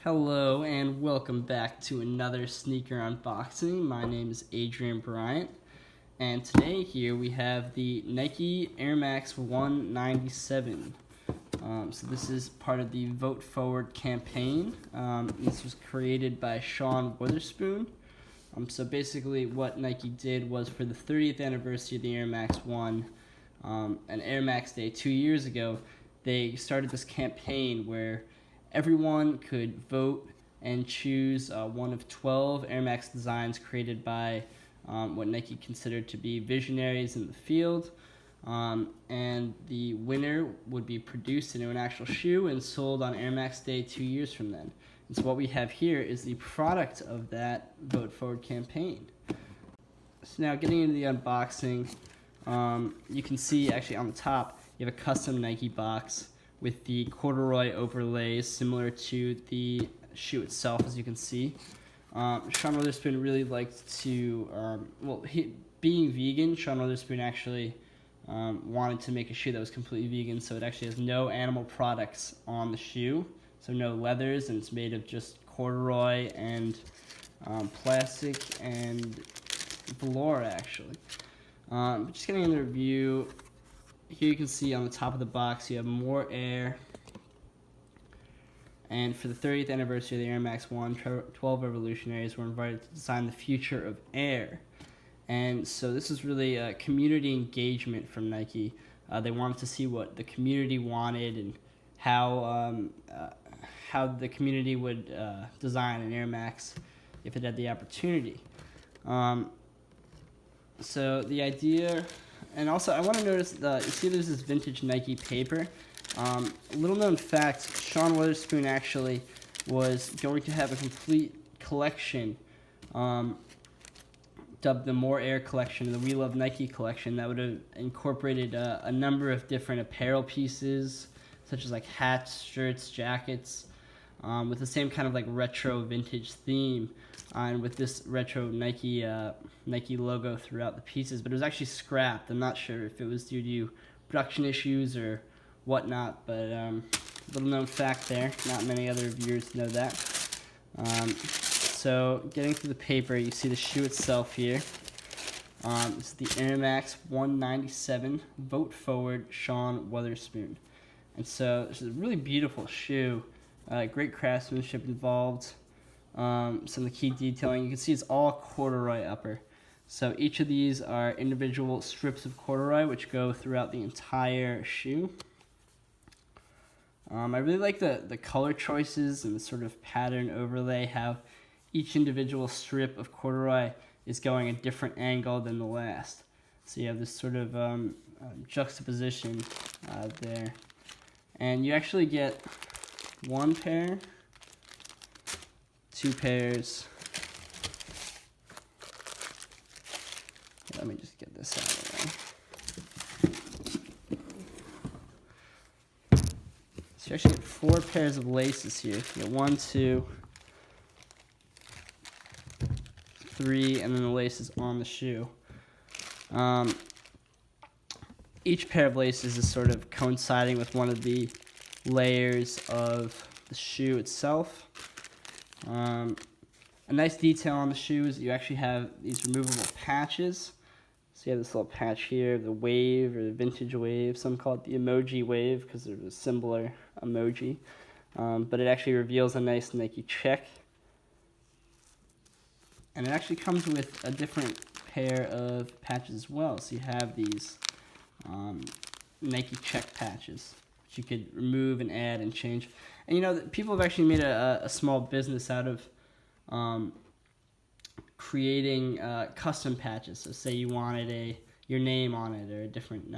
Hello and welcome back to another sneaker unboxing. My name is Adrian Bryant, and today here we have the Nike Air Max 197. So this is part of the Vote Forward campaign. This was created by Sean Wotherspoon. So basically what Nike did was, for the 30th anniversary of the Air Max 1, an Air Max Day 2 years ago, they started this campaign where everyone could vote and choose one of 12 Air Max designs created by what Nike considered to be visionaries in the field. And the winner would be produced into an actual shoe and sold on Air Max Day 2 years from then. And so what we have here is the product of that Vote Forward campaign. So now getting into the unboxing, you can see actually on the top you have a custom Nike box with the corduroy overlays similar to the shoe itself, as you can see. Sean Wotherspoon really liked to, being vegan, Sean Wotherspoon actually wanted to make a shoe that was completely vegan, so it actually has no animal products on the shoe, so no leathers, and it's made of just corduroy and plastic and velour, actually. But just getting into the review, here you can see on the top of the box you have more air, and for the 30th anniversary of the Air Max 1, 12 revolutionaries were invited to design the future of air. And so this is really a community engagement from Nike. They wanted to see what the community wanted and how the community would design an Air Max if it had the opportunity. So the idea, and also I want to notice that you see there's this vintage Nike paper. Little known fact, Sean Wotherspoon actually was going to have a complete collection dubbed the More Air collection, the We Love Nike collection, that would have incorporated a number of different apparel pieces, such as like hats, shirts, jackets, with the same kind of like retro vintage theme, and with this retro Nike logo throughout the pieces. But it was actually scrapped. I'm not sure if it was due to production issues or whatnot, but little known fact there. Not many other reviewers know that. So getting through the paper, you see the shoe itself here. This is the Air Max 197 Vote Forward Sean Wotherspoon. And so this is a really beautiful shoe. Great craftsmanship involved. Some of the key detailing, you can see it's all corduroy upper. So each of these are individual strips of corduroy which go throughout the entire shoe. I really like the color choices and the sort of pattern overlay, how each individual strip of corduroy is going a different angle than the last. So you have this sort of juxtaposition there. And you actually get one pair, two pairs. Let me just get this out of the way. So you actually get 4 pairs of laces here. You get 1, 2, 3, and then the laces on the shoe. Each pair of laces is sort of coinciding with one of the layers of the shoe itself. A nice detail on the shoe is that you actually have these removable patches. So you have this little patch here, the wave or the vintage wave. Some call it the emoji wave because there's a similar emoji. But it actually reveals a nice Nike check. And it actually comes with a different pair of patches as well. So you have these Nike check patches, which you could remove and add and change. And you know, people have actually made a small business out of creating custom patches. So say you wanted your name on it or a different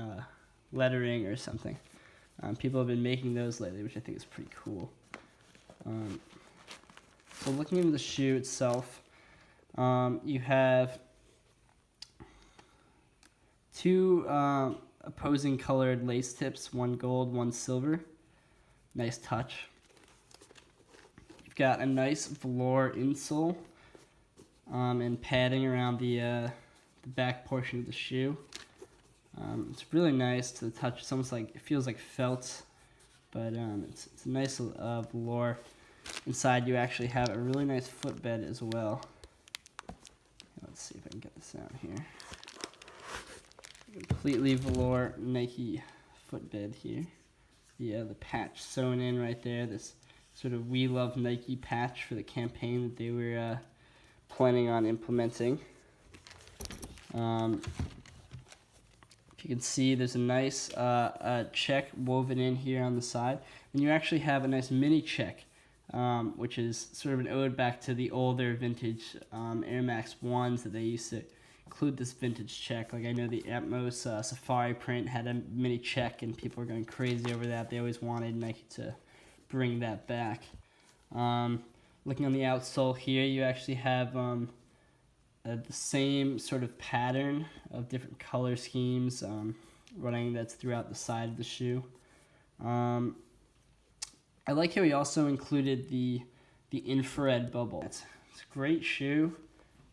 lettering or something. People have been making those lately, which I think is pretty cool. So looking into the shoe itself, you have 2 opposing colored lace tips, 1 gold, 1 silver. Nice touch. You've got a nice velour insole and padding around the back portion of the shoe. It's really nice to the touch. It's almost like, it feels like felt, but it's a nice velour. inside you actually have a really nice footbed as well. Let's see if I can get this out here. Completely velour Nike footbed here. The patch sewn in right there. This sort of "We Love Nike" patch for the campaign that they were planning on implementing. If you can see, there's a nice check woven in here on the side. And you actually have a nice mini check, which is sort of an ode back to the older vintage Air Max 1s that they used to include this vintage check. Like I know the Atmos Safari print had a mini check, and people were going crazy over that. They always wanted Nike to bring that back. Looking on the outsole here, you actually have the same sort of pattern of different color schemes running that's throughout the side of the shoe. I like how he also included the infrared bubble. It's a great shoe.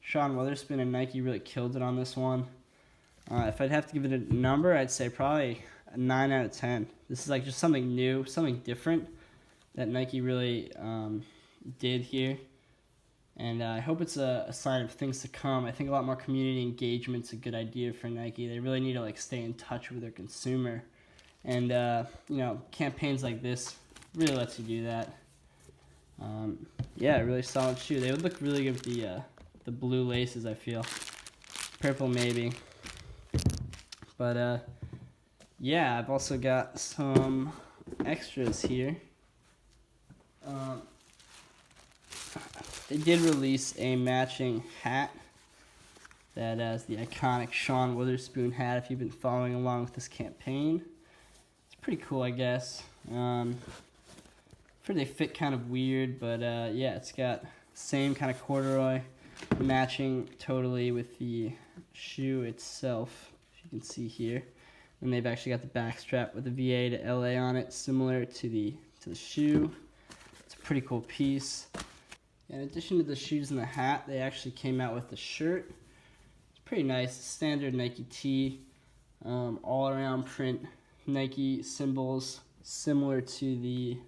Sean Wotherspoon and Nike really killed it on this one. If I'd have to give it a number, I'd say probably a 9 out of 10. This is like just something new, something different that Nike really did here. And I hope it's a sign of things to come. I think a lot more community engagement's a good idea for Nike. They really need to like stay in touch with their consumer. And campaigns like this really lets you do that. Really solid shoe. They would look really good with the blue laces, I feel. Purple maybe. But I've also got some extras here. They did release a matching hat that has the iconic Sean Wotherspoon hat if you've been following along with this campaign. It's pretty cool, I guess. They fit kind of weird, but it's got the same kind of corduroy matching totally with the shoe itself, if you can see here. And they've actually got the back strap with the VA to LA on it, similar to the shoe. It's a pretty cool piece. In addition to the shoes and the hat, they actually came out with the shirt. It's pretty nice, standard Nike tee, all around print Nike symbols, similar to the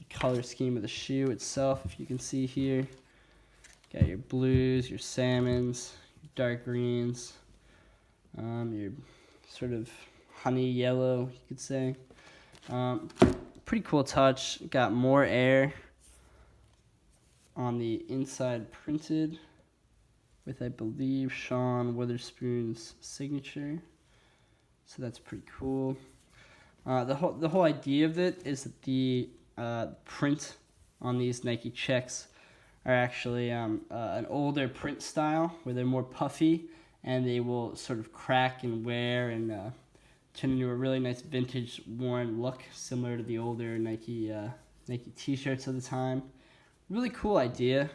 color scheme of the shoe itself, if you can see here. Got your blues, your salmons, your dark greens, your sort of honey yellow, you could say. Pretty cool touch. Got more air on the inside printed with, I believe, Sean Wotherspoon's signature. So that's pretty cool. The whole idea of it is that the print on these Nike checks are actually an older print style where they're more puffy and they will sort of crack and wear and turn into a really nice vintage worn look, similar to the older Nike t-shirts of the time. Really cool idea.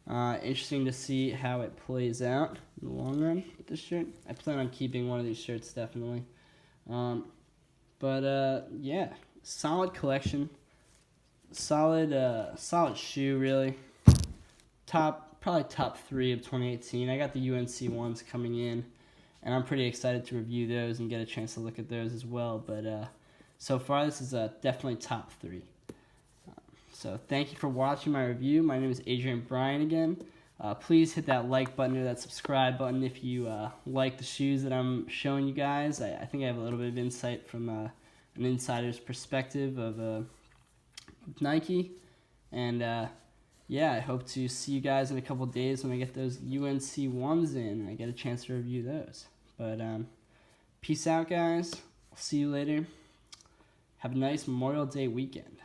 Interesting to see how it plays out in the long run with this shirt. I plan on keeping one of these shirts, definitely. Solid collection. Solid shoe, really. Probably top 3 of 2018. I got the UNC ones coming in, and I'm pretty excited to review those and get a chance to look at those as well. But so far, this is definitely top 3. So thank you for watching my review. My name is Adrian Bryan again. Please hit that like button or that subscribe button if you like the shoes that I'm showing you guys. I think I have a little bit of insight from an insider's perspective of Nike. And I hope to see you guys in a couple days when I get those UNC ones in and I get a chance to review those. But peace out, guys. I'll see you later. Have a nice Memorial Day weekend.